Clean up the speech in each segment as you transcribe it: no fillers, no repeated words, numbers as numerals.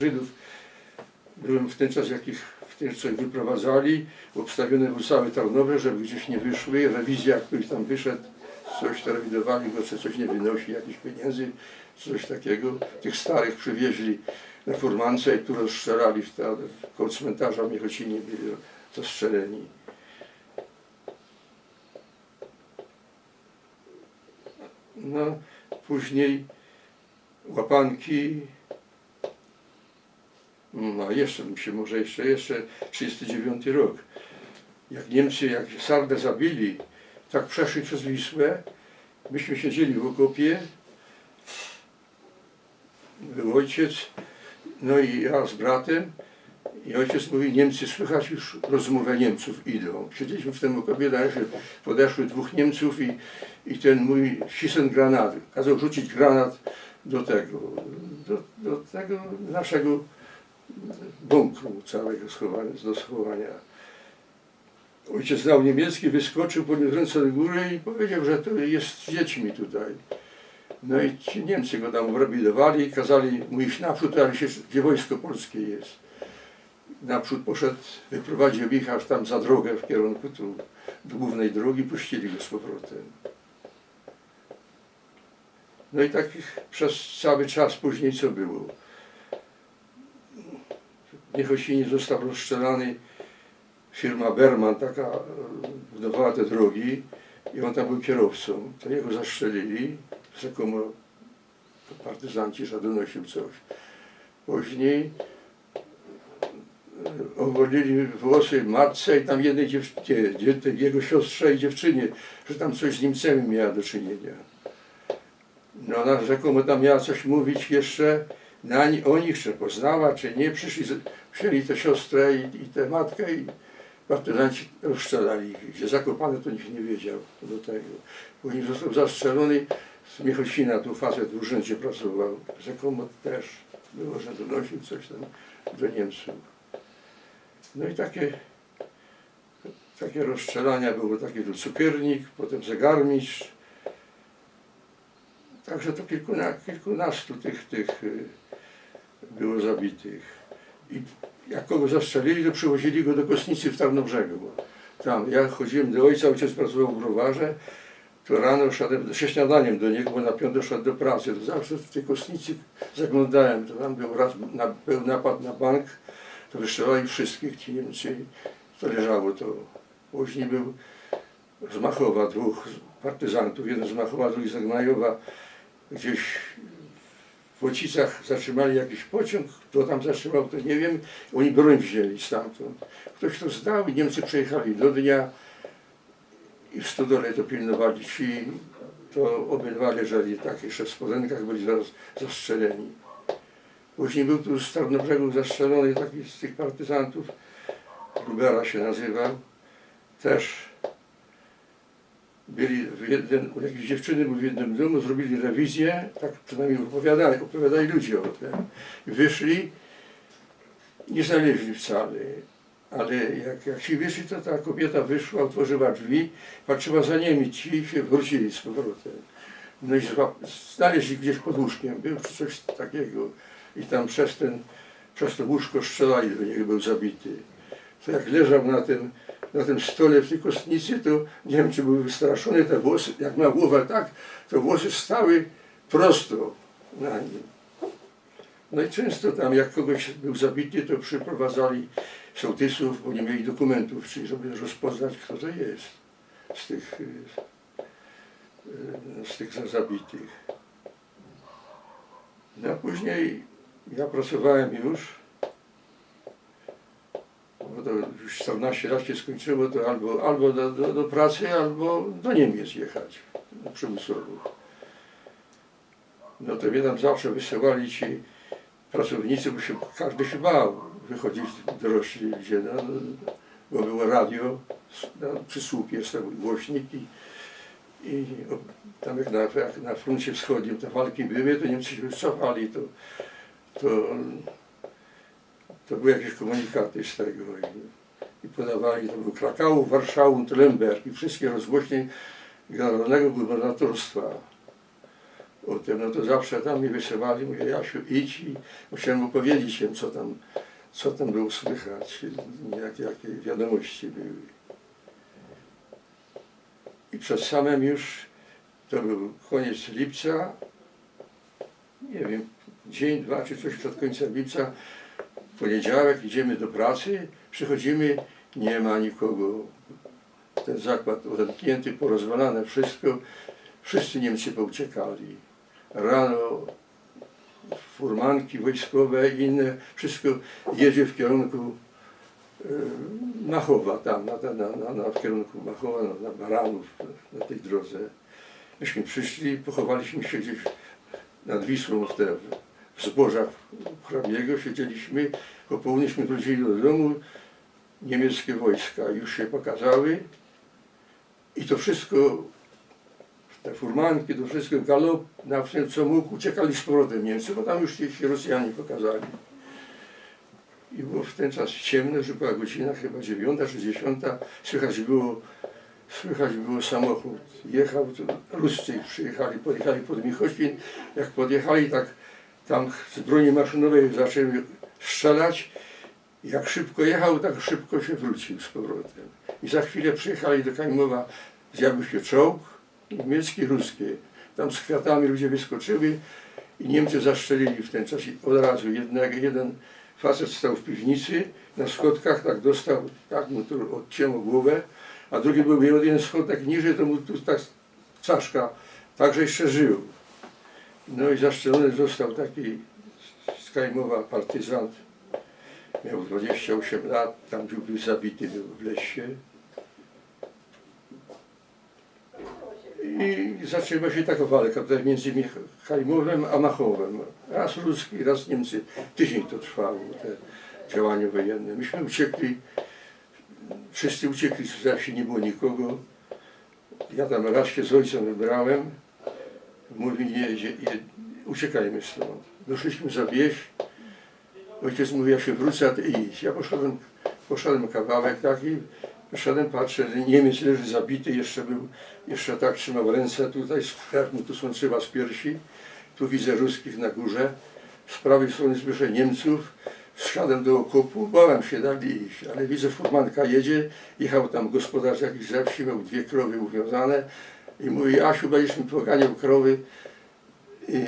Żydów. Byłem w ten czas, w ten czas wyprowadzali, obstawiony był cały Tarnobrzeg, żeby gdzieś nie wyszły, rewizja, ktoś tam wyszedł, coś to rewidowali go, czy coś nie wynosi, jakichś pieniędzy, coś takiego. Tych starych przywieźli na furmance i tu rozstrzelali koło cmentarza w Miechocinie, byli zastrzeleni. No, później łapanki. No jeszcze bym się może jeszcze 39 rok. Jak Niemcy, jak Sardę zabili, tak przeszli przez Wisłę, myśmy siedzieli w okopie, był ojciec, no i ja z bratem, i ojciec mówi, Niemcy, słychać już rozmowę Niemców idą. Siedzieliśmy w tym okopie, dalej podeszły dwóch Niemców i ten mój cisnął granat, kazał rzucić granat do tego naszego bunkru całego do schowania. Ojciec znał niemiecki, wyskoczył, podniósł ręce do góry i powiedział, że to jest z dziećmi tutaj. No i ci Niemcy go tam obrabidowali, kazali mu iść naprzód, ale gdzie wojsko polskie jest. Naprzód poszedł, wyprowadził ich aż tam za drogę w kierunku tu, do głównej drogi, puścili go z powrotem. No i tak przez cały czas później co było? W Miechocinie został rozstrzelany, firma Berman taka budowała te drogi i on tam był kierowcą. To jego zastrzelili, rzekomo partyzanci, że donosił coś. Później ogolili włosy matce i tam jednej jego siostrze i dziewczynie, że tam coś z Niemcami miała do czynienia. No ona rzekomo tam miała coś mówić jeszcze o nich, czy poznała, czy nie. Wzięli tę siostrę i tę matkę i partyzanci rozstrzelali ich. Gdzie zakopane, to nikt nie wiedział do tego. Później został zastrzelony z Miechocina, tu facet w urzędzie pracował. Rzekomo też było, że donosił coś tam do Niemców. No i takie rozstrzelania było, takie tu cukiernik, potem zegarmistrz. Także to kilkunastu tych było zabitych. I jak kogo zastrzelili, to przywozili go do Kostnicy w Tarnobrzegu. Tam ja chodziłem do ojciec pracował w browarze, to rano szedłem się śniadaniem do niego, bo na 5 szedł do pracy. To zawsze w tej Kostnicy zaglądałem, to tam był napad na bank, to wystrzelali wszystkich ci Niemcy, to leżało to. Później był z Machowa dwóch partyzantów, jeden z Machowa, drugi z Gnajowa. Gdzieś w Łocicach zatrzymali jakiś pociąg, kto tam zatrzymał, to nie wiem, oni broń wzięli stamtąd. Ktoś to zdał i Niemcy przejechali do dnia i w stodole to pilnowali ci, to obydwa leżeli tak, jeszcze w spodenkach byli zaraz zastrzeleni. Później był tu z Tarnobrzegu zastrzelony taki z tych partyzantów, Lubera się nazywał, też byli u jakiejś dziewczyny był w jednym domu, zrobili rewizję, tak przynajmniej opowiadali ludzie o tym. Wyszli, nie znaleźli wcale, ale jak się wyszli, to ta kobieta wyszła, otworzyła drzwi, patrzyła za nimi, ci się wrócili z powrotem. No i znaleźli gdzieś pod łóżkiem, był czy coś takiego i tam przez to łóżko strzelali do niego, był zabity. To jak leżał na tym stole w tej Kostnicy, to nie wiem, czy był wystraszony, te włosy, jak miał głowę tak, to włosy stały prosto na nim. No i często tam, jak kogoś był zabity, to przyprowadzali sołtysów, bo nie mieli dokumentów, czyli żeby rozpoznać, kto to jest z tych zabitych. No a później ja pracowałem już, bo to już 14 lat się skończyło, to albo do pracy, albo do Niemiec jechać, przymusowo. No to mnie tam zawsze wysyłali ci pracownicy, bo każdy się bał wychodzić dorośli, gdzie, bo było radio, przy słupie jest tam głośnik i tam jak na froncie wschodnim te walki były, to Niemcy się wycofali, to były jakieś komunikaty z tego i podawali, to był Krakałów, Warszawą, Lemberg i wszystkie rozgłośnie Generalnego Gubernatorstwa. o tym, no to zawsze tam mi wysyłali, mówię, Jasiu, idź i musiałem mu powiedzieć im, co tam było słychać, jakie wiadomości były. I przed samym już, to był koniec lipca, nie wiem, dzień, dwa czy coś przed końcem lipca, w poniedziałek idziemy do pracy, przychodzimy, nie ma nikogo. Ten zakład odemknięty, porozwalane wszystko, wszyscy Niemcy pouciekali. Rano furmanki wojskowe i inne, wszystko jedzie w kierunku Machowa, tam, w kierunku Machowa, na Baranów, na tej drodze. Myśmy przyszli, pochowaliśmy się gdzieś nad Wisłą w zbożach hrabiego, siedzieliśmy, po południuśmy wrócili do domu, niemieckie wojska już się pokazały i to wszystko, te furmanki, to wszystko galop, na wszystko co mógł, uciekali z powrotem Niemcy, bo tam już się Rosjanie pokazali. I było w ten czas ciemno, że była godzina chyba 9 czy 10, słychać było samochód. Jechał, Ruscy przyjechali, podjechali pod Michocin. Jak podjechali, tak tam z broni maszynowej zaczęli strzelać. Jak szybko jechał, tak szybko się wrócił z powrotem. I za chwilę przyjechali do Kajmowa, zjawił się czołg niemiecki, ruskie. Tam z kwiatami ludzie wyskoczyli i Niemcy zastrzelili w ten czas od razu. Jeden facet stał w piwnicy, na schodkach, tak dostał, tak mu tu odcięło głowę, a drugi był jeden schodek niżej, to mu tu tak czaszka, także jeszcze żył. No i zastrzelony został taki z Kajmowa partyzant, miał 28 lat, tam był zabity w lesie. I zaczęła się taka walka tutaj między Kajmowem a Machowem. Raz ruski, raz Niemcy. Tydzień to trwało, te działania wojenne. Myśmy uciekli, wszyscy uciekli, co wsi nie było nikogo. Ja tam raz się z ojcem wybrałem. Mówi, uciekajmy stąd. Doszliśmy za wieś. Ojciec mówi, ja się wrócę, a ty idź. Ja poszedłem kawałek taki. Poszedłem, patrzę, Niemiec leży zabity, jeszcze tak trzymał ręce tutaj, tu są trzyma z piersi, tu widzę ruskich na górze, z prawej strony słyszę Niemców, wsiadłem do okopu, bałem się dalej iść, ale widzę, furmanka jedzie, jechał tam gospodarz jakiś ze wsi, miał 2 krowy uwiązane i mówi, Asiu, będziesz mi poganiał krowy i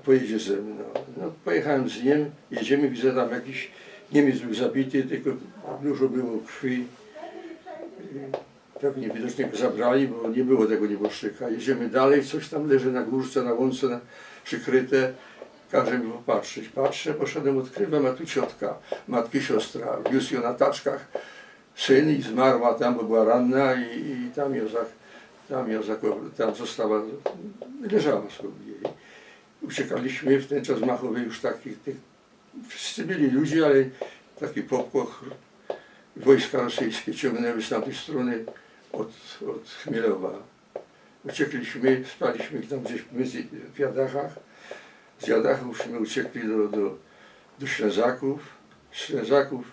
pojedzie ze mną. No, pojechałem z nim, jedziemy, widzę tam jakiś Niemiec był zabity, tylko dużo było krwi. Pewnie widocznie go zabrali, bo nie było tego nieboszczyka. Jedziemy dalej, coś tam leży na górce, na łące przykryte. Każe mi popatrzeć. Patrzę, poszedłem, odkrywam, a tu ciotka, matki siostra. Wiózł ją na taczkach syn i zmarła tam, bo była ranna i tam została, leżała sobie. Uciekaliśmy w ten czas Machowy już takich, wszyscy byli ludzie, ale taki popłoch, wojska rosyjskie ciągnęły z tamtej strony od Chmielowa. Uciekliśmy, spaliśmy tam gdzieś w Jadachach. Z Jadachowśmy uciekli do Ślęzaków. Z Ślęzaków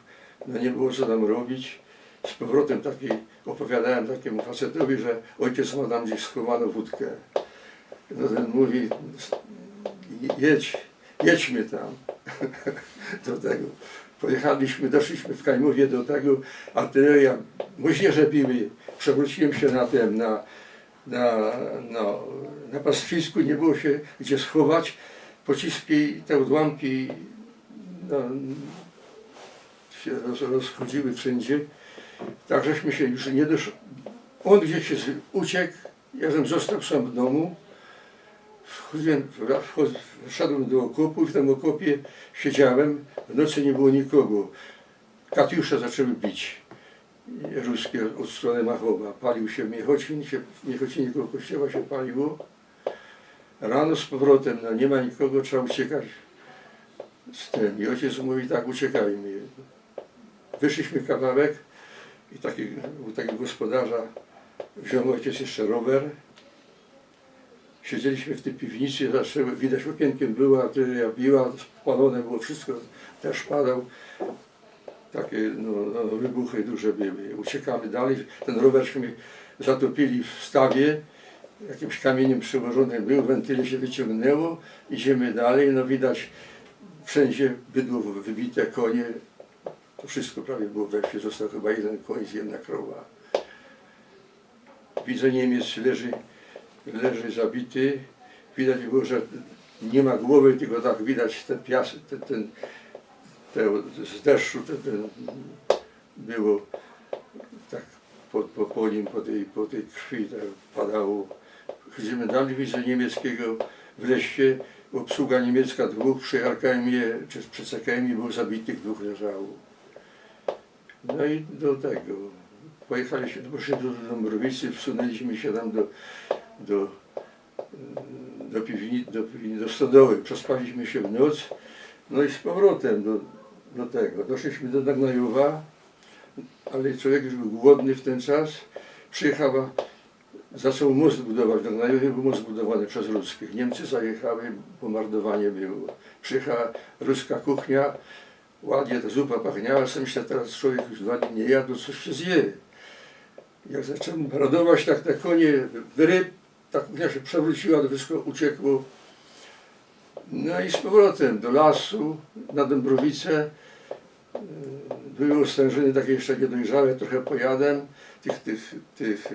no nie było co tam robić. Z powrotem opowiadałem takiemu facetowi, że ojciec ma tam gdzieś schowano wódkę. No ten mówi, jedźmy tam do tego. Pojechaliśmy, doszliśmy w Kajmowie do tego, artyleria, moździerze biły, przewróciłem się na pastwisku, nie było się gdzie schować, pociski, te odłamki się rozchodziły wszędzie, tak żeśmy się już nie doszli. On gdzieś się uciekł, ja żem został sam w domu. Wszedłem do okopu i w tym okopie siedziałem, w nocy nie było nikogo. Katiusze zaczęły bić, ruskie od strony Machowa. Palił się Miechocin, w Miechocinie koło kościoła się paliło. Rano z powrotem, no nie ma nikogo, trzeba uciekać z tym. I ojciec mówi, tak, uciekajmy. Wyszliśmy kawałek i u takiego gospodarza wziął ojciec jeszcze rower. Siedzieliśmy w tej piwnicy, widać okienkiem była, artyleria biła, spalone było wszystko, też padał. Takie wybuchy duże były. Uciekamy dalej, ten rowerśmy zatopili w stawie jakimś kamieniem przyłożony był, wentyle się wyciągnęło, idziemy dalej, no widać wszędzie bydło wybite, konie, to wszystko prawie było we wsi, został chyba jeden koń, jedna krowa. Widzę, Niemiec leży zabity, widać było, że nie ma głowy, tylko tak widać ten piasek, z deszczu, było tak po nim, po tej krwi tak padało. Chodzimy dalej, widzę niemieckiego w lesie, obsługa niemiecka dwóch, przy RKM-ie czy przy CKM-ie było zabitych, dwóch leżało. No i do tego, pojechaliśmy do Dąbrowicy, wsunęliśmy się tam do stodoły, przespaliśmy się w noc, no i z powrotem do tego, doszliśmy do Nagnajowa, ale człowiek już był głodny w ten czas, przyjechała, zaczął most budować, w Nagnajowie był most budowany przez ruskich, Niemcy zajechały, bombardowanie było, przyjechała ruska kuchnia, ładnie ta zupa pachniała, sobie myślę, teraz człowiek już 2 dni nie jadł, coś się zje. Jak zacząłem paradować, tak te konie, ryb, ta kuchnia się przewróciła, to wszystko uciekło. No i z powrotem do lasu, na Dąbrowicę. Były ostężyny takie jeszcze niedojrzałe, trochę pojadłem tych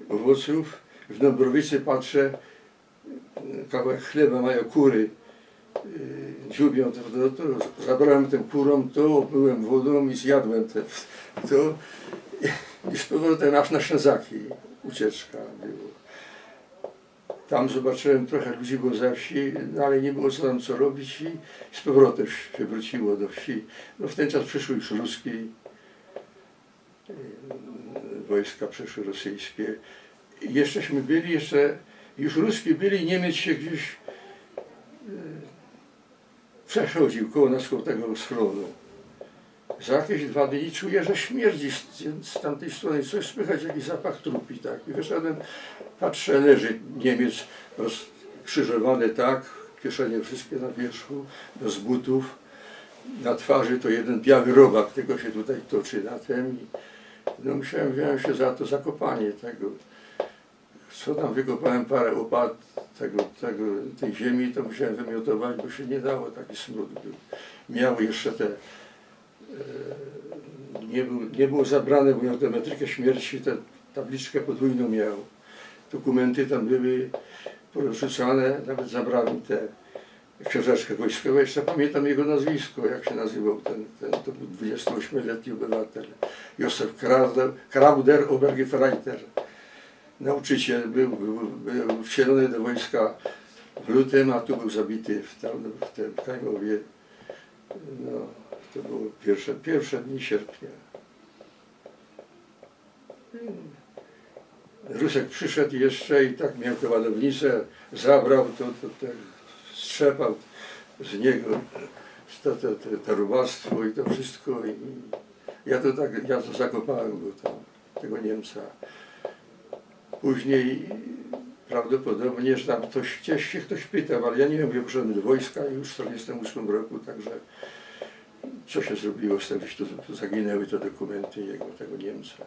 owoców. W Dąbrowicy patrzę, kawałek chleba mają kury, dziubią to zabrałem tym kurom to, opyłem wodą i zjadłem to i z powrotem aż na Ślęzaki ucieczka było. Tam zobaczyłem, trochę ludzi było ze wsi, no ale nie było co robić i z powrotem się wróciło do wsi. No w ten czas przyszły już ruskie, wojska przyszły rosyjskie. I jeszcześmy byli, już ruskie byli, Niemiec się gdzieś przechodził koło nas, koło tego schronu. Za jakieś 2 dni czuję, że śmierdzi z tamtej strony, coś słychać, jakiś zapach trupi, tak. I wyszedłem, patrzę, leży Niemiec rozkrzyżowany tak, kieszenie wszystkie na wierzchu, bez butów, na twarzy to jeden biały robak, tylko się tutaj toczy na tym. I no wziąłem się za to zakopanie tego. Co tam wykopałem parę łopat tej ziemi, to musiałem wymiotować, bo się nie dało, taki smród był. Miał jeszcze nie było zabrane, bo miał tę metrykę śmierci, tę tabliczkę podwójną miał. Dokumenty tam były porzucane, nawet zabrałem tę książeczkę wojskową. Jeszcze pamiętam jego nazwisko, jak się nazywał to był 28-letni obywatel. Józef Krauder, Obergefreiter. Nauczyciel, był wcielony do wojska w lutym, a tu był zabity w Kajmowie. No, to było pierwsze dni sierpnia. Rusek przyszedł jeszcze i tak miał tę ładownicę, zabrał to strzepał z niego to robactwo i to wszystko. I ja to zakopałem go tam, tego Niemca. Później prawdopodobnie, że tam gdzieś się ktoś pytał, ale ja nie wiem, ja poszedłem do wojska już w 1948 roku, także co się zrobiło z tym, że tu zaginęły te dokumenty tego Niemca.